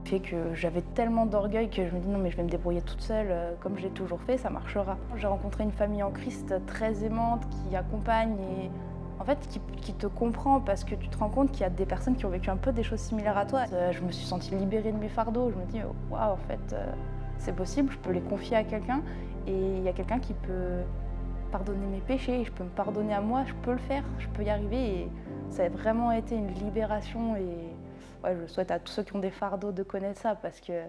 Fait que j'avais tellement d'orgueil que je me dis non mais je vais me débrouiller toute seule, comme j'ai toujours fait, ça marchera. J'ai rencontré une famille en Christ très aimante, qui accompagne et en fait qui te comprend parce que tu te rends compte qu'il y a des personnes qui ont vécu un peu des choses similaires à toi. Je me suis sentie libérée de mes fardeaux, je me dis waouh en fait c'est possible, je peux les confier à quelqu'un et il y a quelqu'un qui peut pardonner mes péchés, je peux me pardonner à moi, je peux le faire, je peux y arriver et ça a vraiment été une libération et ouais, je souhaite à tous ceux qui ont des fardeaux de connaître ça parce qu'il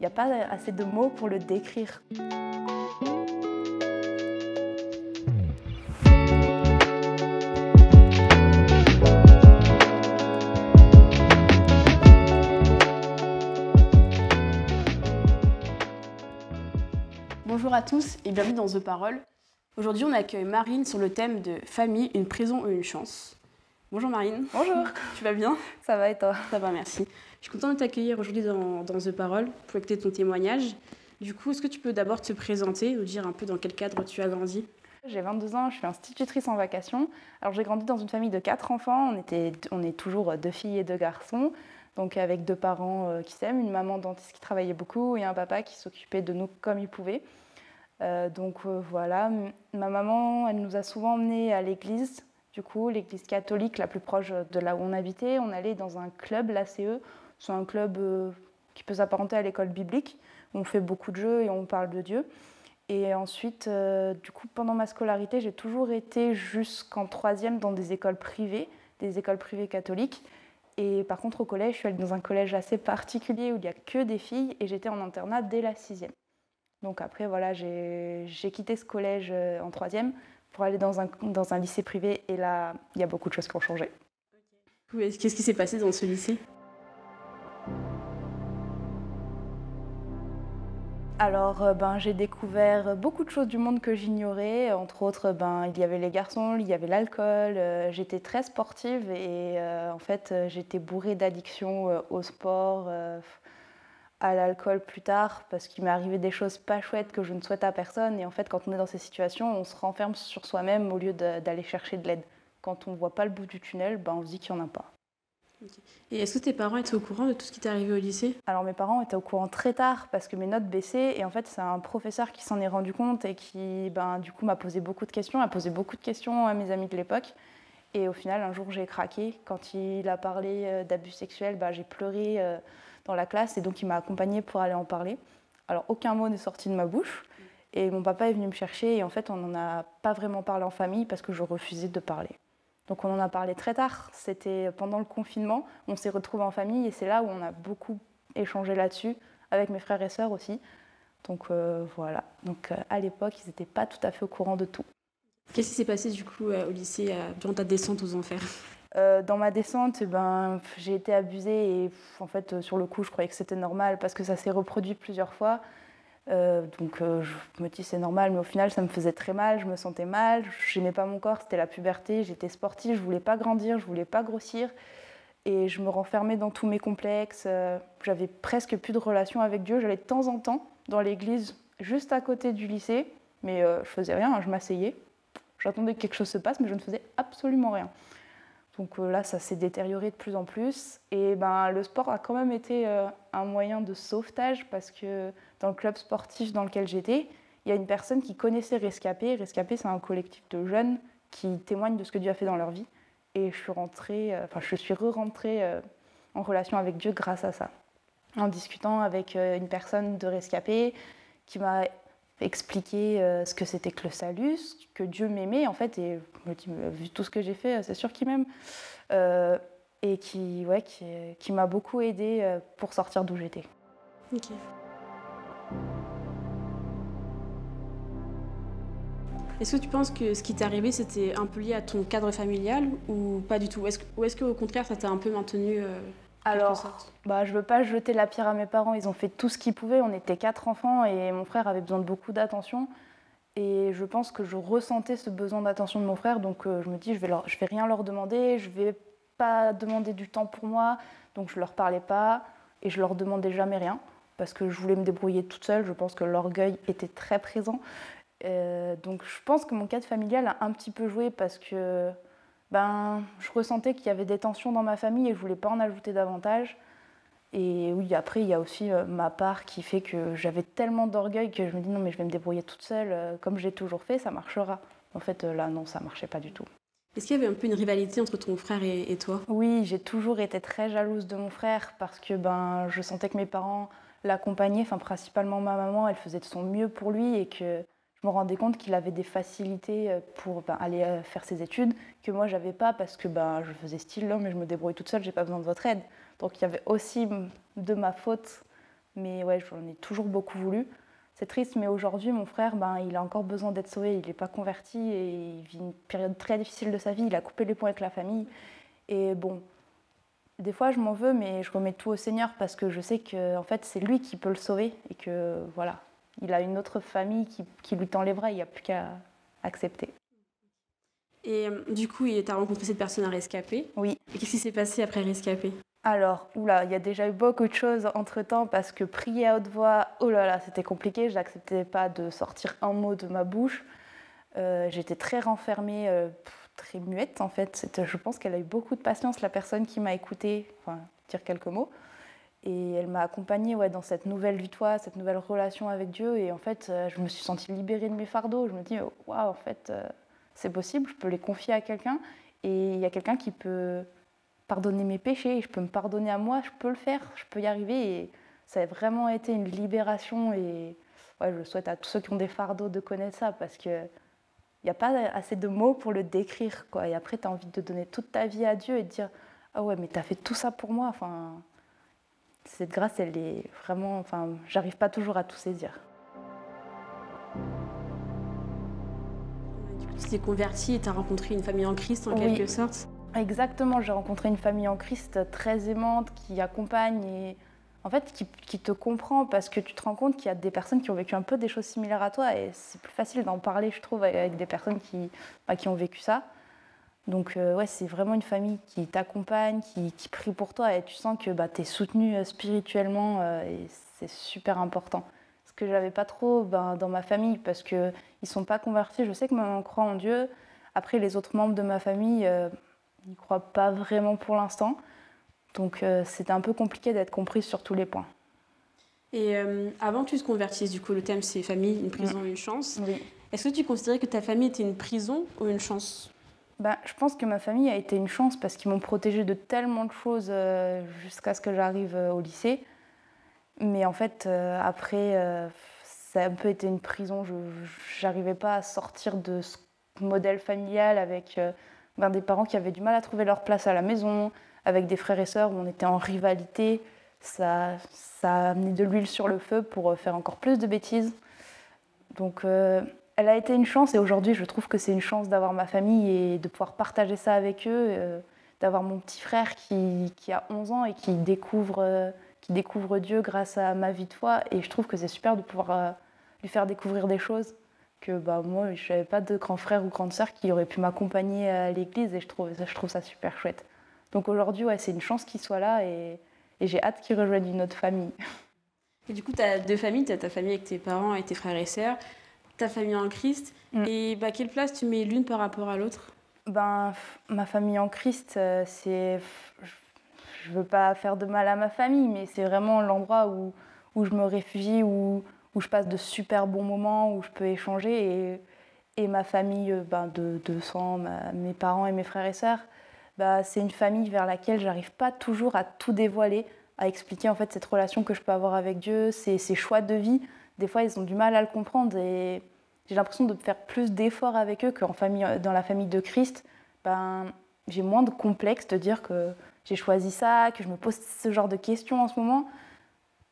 n'y a pas assez de mots pour le décrire. Bonjour à tous et bienvenue dans The Parole. Aujourd'hui, on accueille Marine sur le thème de famille, une prison ou une chance. Bonjour Marine. Bonjour. Tu vas bien? Ça va et toi? Ça va, merci. Je suis contente de t'accueillir aujourd'hui dans The Parole pour écouter ton témoignage. Du coup, est-ce que tu peux d'abord te présenter, nous dire un peu dans quel cadre tu as grandi? J'ai 22 ans, je suis institutrice en vacation. Alors j'ai grandi dans une famille de 4 enfants, on est toujours 2 filles et 2 garçons, donc avec 2 parents qui s'aiment, une maman dentiste qui travaillait beaucoup et un papa qui s'occupait de nous comme il pouvait. Voilà, ma maman, elle nous a souvent emmenés à l'église, du coup, l'église catholique la plus proche de là où on habitait. On allait dans un club, l'ACE, c'est un club qui peut s'apparenter à l'école biblique. On fait beaucoup de jeux et on parle de Dieu. Et ensuite, du coup, pendant ma scolarité, j'ai toujours été jusqu'en 3e dans des écoles privées catholiques. Et par contre, au collège, je suis allée dans un collège assez particulier où il n'y a que des filles et j'étais en internat dès la 6e. Donc après, voilà, j'ai quitté ce collège en 3e pour aller dans un lycée privé et là, il y a beaucoup de choses qui ont changé. Qu'est-ce qui s'est passé dans ce lycée? Alors, j'ai découvert beaucoup de choses du monde que j'ignorais. Entre autres, il y avait les garçons, il y avait l'alcool. J'étais très sportive et en fait, j'étais bourrée d'addictions au sport, à l'alcool plus tard, parce qu'il m'est arrivé des choses pas chouettes que je ne souhaite à personne. Et en fait, quand on est dans ces situations, on se renferme sur soi-même au lieu d'aller chercher de l'aide. Quand on ne voit pas le bout du tunnel, on se dit qu'il n'y en a pas. Okay. Et est-ce que tes parents étaient au courant de tout ce qui t'est arrivé au lycée? Alors mes parents étaient au courant très tard parce que mes notes baissaient et en fait c'est un professeur qui s'en est rendu compte et qui du coup m'a posé beaucoup de questions, a posé beaucoup de questions à mes amis de l'époque et au final un jour j'ai craqué. Quand il a parlé d'abus sexuels, j'ai pleuré dans la classe et donc il m'a accompagnée pour aller en parler. Alors aucun mot n'est sorti de ma bouche et mon papa est venu me chercher et en fait on n'en a pas vraiment parlé en famille parce que je refusais de parler. Donc on en a parlé très tard, c'était pendant le confinement, on s'est retrouvés en famille et c'est là où on a beaucoup échangé là-dessus, avec mes frères et sœurs aussi. Donc voilà, à l'époque ils n'étaient pas tout à fait au courant de tout. Qu'est-ce qui s'est passé du coup au lycée durant ta descente aux enfers? Dans ma descente, j'ai été abusée et en fait sur le coup je croyais que c'était normal parce que ça s'est reproduit plusieurs fois. Je me dis c'est normal, mais au final ça me faisait très mal, je me sentais mal, je n'aimais pas mon corps, c'était la puberté, j'étais sportive, je voulais pas grandir, je voulais pas grossir et je me renfermais dans tous mes complexes, j'avais presque plus de relation avec Dieu, j'allais de temps en temps dans l'église juste à côté du lycée, mais je faisais rien, je m'asseyais, j'attendais que quelque chose se passe, mais je ne faisais absolument rien. Donc là, ça s'est détérioré de plus en plus. Et le sport a quand même été un moyen de sauvetage parce que dans le club sportif dans lequel j'étais, il y a une personne qui connaissait Rescapé. Rescapé, c'est un collectif de jeunes qui témoignent de ce que Dieu a fait dans leur vie. Et je suis re-rentrée en relation avec Dieu grâce à ça. En discutant avec une personne de Rescapé qui m'a expliquer ce que c'était que le salut, que Dieu m'aimait en fait, et je me dis, vu tout ce que j'ai fait, c'est sûr qu'il m'aime, et qui m'a beaucoup aidée pour sortir d'où j'étais. Ok. Est-ce que tu penses que ce qui t'est arrivé, c'était un peu lié à ton cadre familial ou pas du tout? Ou est-ce qu'au contraire, ça t'a un peu maintenu Alors, je veux pas jeter la pierre à mes parents, ils ont fait tout ce qu'ils pouvaient, on était 4 enfants et mon frère avait besoin de beaucoup d'attention. Et je pense que je ressentais ce besoin d'attention de mon frère, donc je me dis je vais rien leur demander, je vais pas demander du temps pour moi, donc je leur parlais pas et je leur demandais jamais rien parce que je voulais me débrouiller toute seule. Je pense que l'orgueil était très présent, donc je pense que mon cadre familial a un petit peu joué parce que je ressentais qu'il y avait des tensions dans ma famille et je voulais pas en ajouter davantage. Et oui, après, il y a aussi ma part qui fait que j'avais tellement d'orgueil que je me dis non, mais je vais me débrouiller toute seule, comme j'ai toujours fait, ça marchera. En fait, là, non, ça marchait pas du tout. Est-ce qu'il y avait un peu une rivalité entre ton frère et toi? Oui, j'ai toujours été très jalouse de mon frère parce que je sentais que mes parents l'accompagnaient, enfin principalement ma maman, elle faisait de son mieux pour lui et que je me rendais compte qu'il avait des facilités pour aller faire ses études que moi j'avais pas parce que je faisais style là mais je me débrouille toute seule, j'ai pas besoin de votre aide. Donc il y avait aussi de ma faute, mais ouais, j'en ai toujours beaucoup voulu. C'est triste, mais aujourd'hui, mon frère, il a encore besoin d'être sauvé. Il n'est pas converti et il vit une période très difficile de sa vie. Il a coupé les ponts avec la famille. Et bon, des fois, je m'en veux, mais je remets tout au Seigneur parce que je sais que en fait, c'est lui qui peut le sauver et que voilà, il a une autre famille qui lui tend les bras. Il n'y a plus qu'à accepter. Et du coup, tu as rencontré cette personne à Rescapé. Oui. Et qu'est-ce qui s'est passé après Rescapé? Alors, il y a déjà eu beaucoup de choses entre-temps parce que prier à haute voix, oh là là, c'était compliqué. Je n'acceptais pas de sortir un mot de ma bouche. J'étais très renfermée, très muette en fait. Je pense qu'elle a eu beaucoup de patience, la personne qui m'a écoutée, enfin, dire quelques mots. Et elle m'a accompagnée dans cette nouvelle vie de foi, cette nouvelle relation avec Dieu. Et en fait, je me suis sentie libérée de mes fardeaux. Je me dis, waouh, en fait, c'est possible, je peux les confier à quelqu'un. Et il y a quelqu'un qui peut pardonner mes péchés, et je peux me pardonner à moi, je peux le faire, je peux y arriver. Et ça a vraiment été une libération. Et ouais, je souhaite à tous ceux qui ont des fardeaux de connaître ça parce que il n'y a pas assez de mots pour le décrire, quoi. Et après, tu as envie de donner toute ta vie à Dieu et de dire « Ah ouais, mais tu as fait tout ça pour moi ». Enfin, cette grâce, elle est vraiment... Enfin, j'arrive pas toujours à tout saisir. Du coup, tu t'es convertie et tu as rencontré une famille en Christ, en quelque sorte. Exactement, j'ai rencontré une famille en Christ très aimante, qui accompagne et en fait qui te comprend parce que tu te rends compte qu'il y a des personnes qui ont vécu un peu des choses similaires à toi et c'est plus facile d'en parler, je trouve, avec des personnes qui ont vécu ça. Donc ouais, c'est vraiment une famille qui t'accompagne, qui prie pour toi et tu sens que tu es soutenu spirituellement et c'est super important. Ce que j'avais pas trop dans ma famille parce qu'ils ne sont pas convertis. Je sais que maman croit en Dieu. Après, les autres membres de ma famille n'y croient pas vraiment pour l'instant. Donc c'était un peu compliqué d'être comprise sur tous les points. Et avant que tu te convertisses, du coup, le thème c'est famille, une prison, une chance. Oui. Est-ce que tu considérais que ta famille était une prison ou une chance? Je pense que ma famille a été une chance parce qu'ils m'ont protégée de tellement de choses jusqu'à ce que j'arrive au lycée. Mais en fait, après, ça a un peu été une prison. Je n'arrivais pas à sortir de ce modèle familial avec des parents qui avaient du mal à trouver leur place à la maison, avec des frères et sœurs où on était en rivalité. Ça a amené de l'huile sur le feu pour faire encore plus de bêtises. Donc elle a été une chance et aujourd'hui je trouve que c'est une chance d'avoir ma famille et de pouvoir partager ça avec eux, d'avoir mon petit frère qui a 11 ans et qui découvre Dieu grâce à ma vie de foi et je trouve que c'est super de pouvoir lui faire découvrir des choses que moi je n'avais pas de grand frère ou grande sœur qui aurait pu m'accompagner à l'église et je trouve ça super chouette. Donc aujourd'hui ouais, c'est une chance qu'il soit là et j'ai hâte qu'il rejoigne une autre famille. Et du coup, tu as deux familles, tu as ta famille avec tes parents et tes frères et sœurs, ta famille en Christ. Et quelle place tu mets l'une par rapport à l'autre? Ma famille en Christ, c'est... Je ne veux pas faire de mal à ma famille, mais c'est vraiment l'endroit où je me réfugie, où je passe de super bons moments, où je peux échanger. Et ma famille de sang, mes parents et mes frères et sœurs, c'est une famille vers laquelle j'arrive pas toujours à tout dévoiler, à expliquer en fait cette relation que je peux avoir avec Dieu, ces choix de vie. Des fois, ils ont du mal à le comprendre et j'ai l'impression de faire plus d'efforts avec eux dans la famille de Christ. J'ai moins de complexe de dire que j'ai choisi ça, que je me pose ce genre de questions en ce moment,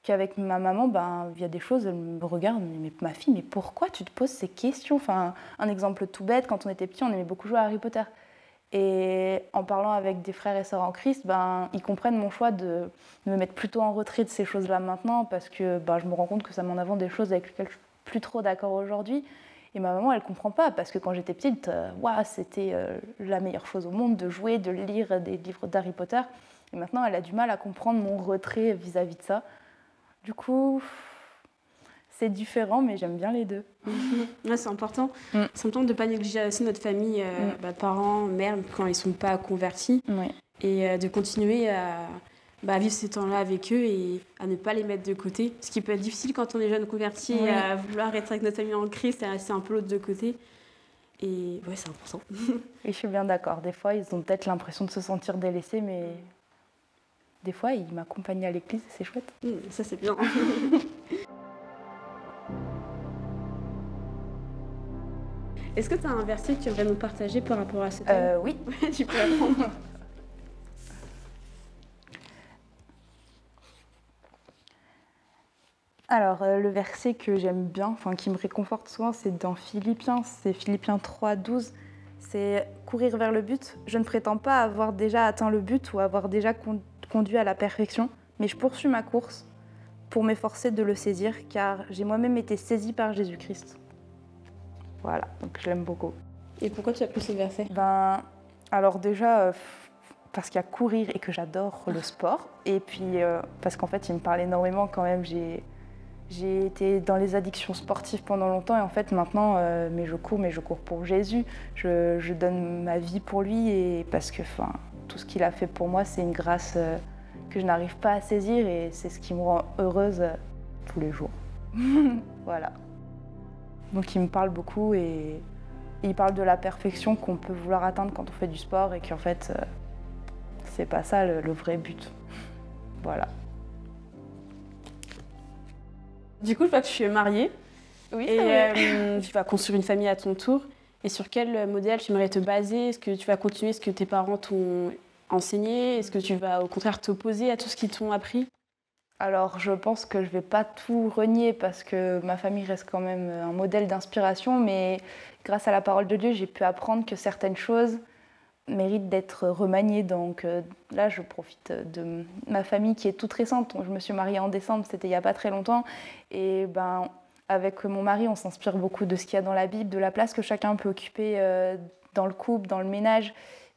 qu'avec ma maman, il y a des choses, elle me regarde, mais ma fille, mais pourquoi tu te poses ces questions? Enfin, un exemple tout bête, quand on était petit, on aimait beaucoup jouer à Harry Potter. Et en parlant avec des frères et sœurs en Christ, ils comprennent mon choix de me mettre plutôt en retrait de ces choses-là maintenant, parce que je me rends compte que ça met en avant des choses avec lesquelles je ne suis plus trop d'accord aujourd'hui. Et ma maman, elle ne comprend pas, parce que quand j'étais petite, c'était la meilleure chose au monde de jouer, de lire des livres d'Harry Potter. Et maintenant, elle a du mal à comprendre mon retrait vis-à-vis de ça. Du coup, c'est différent, mais j'aime bien les deux. Ouais, c'est important. C'est important de ne pas négliger aussi notre famille, parents, mères, quand ils ne sont pas convertis. Oui. Et de continuer vivre ces temps-là avec eux et à ne pas les mettre de côté. Ce qui peut être difficile quand on est jeune converti, Oui. à vouloir être avec notre famille en Christ et à rester un peu l'autre de côté. Et ouais, c'est important. Et je suis bien d'accord. Des fois, ils ont peut-être l'impression de se sentir délaissés, mais des fois, ils m'accompagnent à l'église et c'est chouette. Ça, c'est bien. Est-ce que tu as un verset que tu aimerais nous partager par rapport à ce thème? Oui. Tu peux l'apprendre. Alors, le verset que j'aime bien, enfin qui me réconforte souvent, c'est dans Philippiens, c'est Philippiens 3:12. C'est courir vers le but. Je ne prétends pas avoir déjà atteint le but ou avoir déjà conduit à la perfection, mais je poursuis ma course pour m'efforcer de le saisir, car j'ai moi-même été saisi par Jésus-Christ. Voilà, donc je l'aime beaucoup. Et pourquoi tu as pris ce verset? Alors déjà, parce qu'il y a courir et que j'adore le sport, et puis parce qu'en fait, il me parle énormément quand même. J'ai été dans les addictions sportives pendant longtemps et en fait maintenant, mais je cours pour Jésus. Je donne ma vie pour lui et parce que tout ce qu'il a fait pour moi, c'est une grâce que je n'arrive pas à saisir et c'est ce qui me rend heureuse tous les jours. Voilà. Donc il me parle beaucoup et il parle de la perfection qu'on peut vouloir atteindre quand on fait du sport et qu'en fait, c'est pas ça le vrai but. Voilà. Du coup, je vois que tu es mariée. Oui, et tu vas construire une famille à ton tour. Et sur quel modèle tu aimerais te baser? Est-ce que tu vas continuer ce que tes parents t'ont enseigné? Est-ce que tu vas au contraire t'opposer à tout ce qu'ils t'ont appris? Alors, je pense que je ne vais pas tout renier parce que ma famille reste quand même un modèle d'inspiration, mais grâce à la parole de Dieu, j'ai pu apprendre que certaines choses méritent d'être remaniées. Donc là, je profite de ma famille qui est toute récente. Je me suis mariée en décembre, c'était il n'y a pas très longtemps. Et avec mon mari, on s'inspire beaucoup de ce qu'il y a dans la Bible, de la place que chacun peut occuper dans le couple, dans le ménage.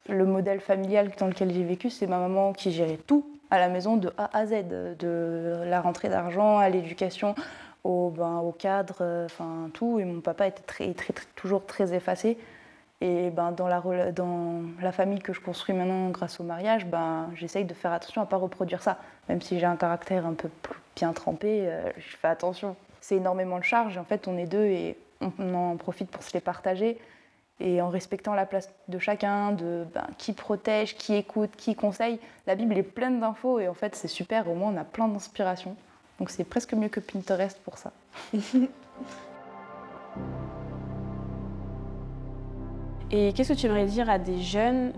Le modèle familial dans lequel j'ai vécu, c'est ma maman qui gérait tout à la maison de A à Z, de la rentrée d'argent à l'éducation, au cadre, tout. Et mon papa était toujours très effacé. Et dans la famille que je construis maintenant grâce au mariage, j'essaye de faire attention à ne pas reproduire ça. Même si j'ai un caractère un peu plus bien trempé, je fais attention. C'est énormément de charges. En fait, on est deux et on en profite pour se les partager. Et en respectant la place de chacun, qui protège, qui écoute, qui conseille. La Bible est pleine d'infos et en fait c'est super, au moins on a plein d'inspiration. Donc c'est presque mieux que Pinterest pour ça. Et qu'est-ce que tu aimerais dire à des jeunes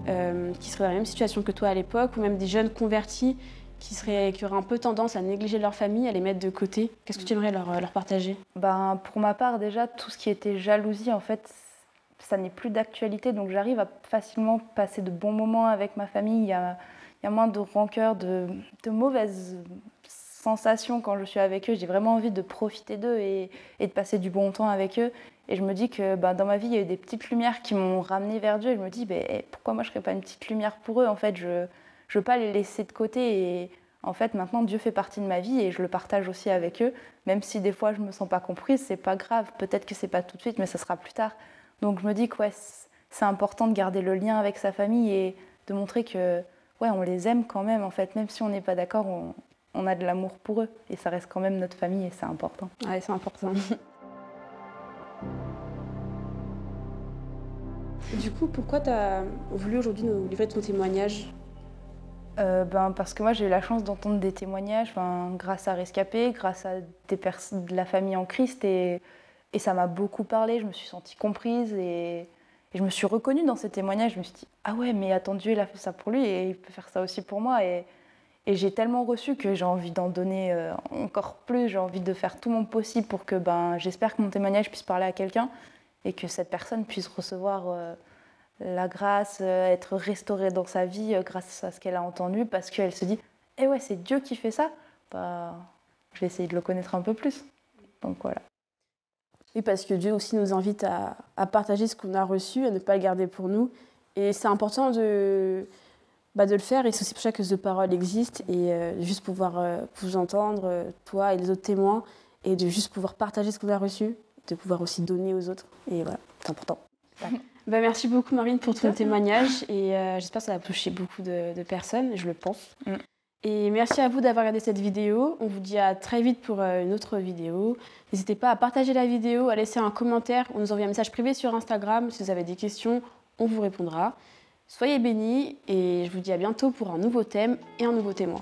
qui seraient dans la même situation que toi à l'époque, ou même des jeunes convertis qui auraient un peu tendance à négliger leur famille, à les mettre de côté? Qu'est-ce que tu aimerais leur partager? Pour ma part déjà, tout ce qui était jalousie en fait, ça n'est plus d'actualité, donc j'arrive à facilement passer de bons moments avec ma famille. Il y a moins de rancœur, de mauvaises sensations quand je suis avec eux. J'ai vraiment envie de profiter d'eux et de passer du bon temps avec eux. Et je me dis que dans ma vie, il y a eu des petites lumières qui m'ont ramenée vers Dieu. Et je me dis, pourquoi moi je ne serais pas une petite lumière pour eux? En fait, je ne veux pas les laisser de côté. Et en fait, maintenant, Dieu fait partie de ma vie et je le partage aussi avec eux. Même si des fois, je ne me sens pas comprise, c'est pas grave. Peut-être que ce n'est pas tout de suite, mais ça sera plus tard. Donc je me dis que c'est important de garder le lien avec sa famille et de montrer que on les aime quand même, en fait. Même si on n'est pas d'accord, on a de l'amour pour eux. Et ça reste quand même notre famille et c'est important. Ouais, c'est important. Du coup, pourquoi tu as voulu aujourd'hui nous livrer ton témoignage? Parce que moi j'ai eu la chance d'entendre des témoignages grâce à Rescapé, grâce à des personnes de la famille en Christ et ça m'a beaucoup parlé, je me suis sentie comprise et je me suis reconnue dans ces témoignages. Je me suis dit, ah ouais, mais attends, Dieu il a fait ça pour lui et il peut faire ça aussi pour moi. Et j'ai tellement reçu que j'ai envie d'en donner encore plus, j'ai envie de faire tout mon possible pour que j'espère que mon témoignage puisse parler à quelqu'un et que cette personne puisse recevoir la grâce, être restaurée dans sa vie grâce à ce qu'elle a entendu parce qu'elle se dit, eh ouais, c'est Dieu qui fait ça, je vais essayer de le connaître un peu plus. Donc voilà. Oui, parce que Dieu aussi nous invite à partager ce qu'on a reçu, à ne pas le garder pour nous. Et c'est important de le faire. Et c'est aussi pour ça que The Parole existe. Et juste pouvoir vous entendre, toi et les autres témoins, et de juste pouvoir partager ce qu'on a reçu, de pouvoir aussi donner aux autres. Et voilà, c'est important. Merci beaucoup Marine pour ton témoignage. Et j'espère que ça va toucher beaucoup de personnes, je le pense. Et merci à vous d'avoir regardé cette vidéo. On vous dit à très vite pour une autre vidéo. N'hésitez pas à partager la vidéo, à laisser un commentaire ou nous envoyer un message privé sur Instagram. Si vous avez des questions, on vous répondra. Soyez bénis et je vous dis à bientôt pour un nouveau thème et un nouveau témoin.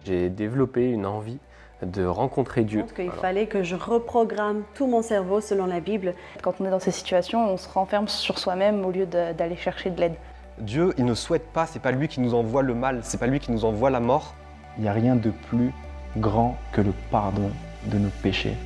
J'ai développé une envie de rencontrer Dieu. Il fallait que je reprogramme tout mon cerveau selon la Bible. Quand on est dans ces situations, on se renferme sur soi-même au lieu d'aller chercher de l'aide. Dieu, il ne souhaite pas, c'est pas lui qui nous envoie le mal, c'est pas lui qui nous envoie la mort. Il n'y a rien de plus grand que le pardon de nos péchés.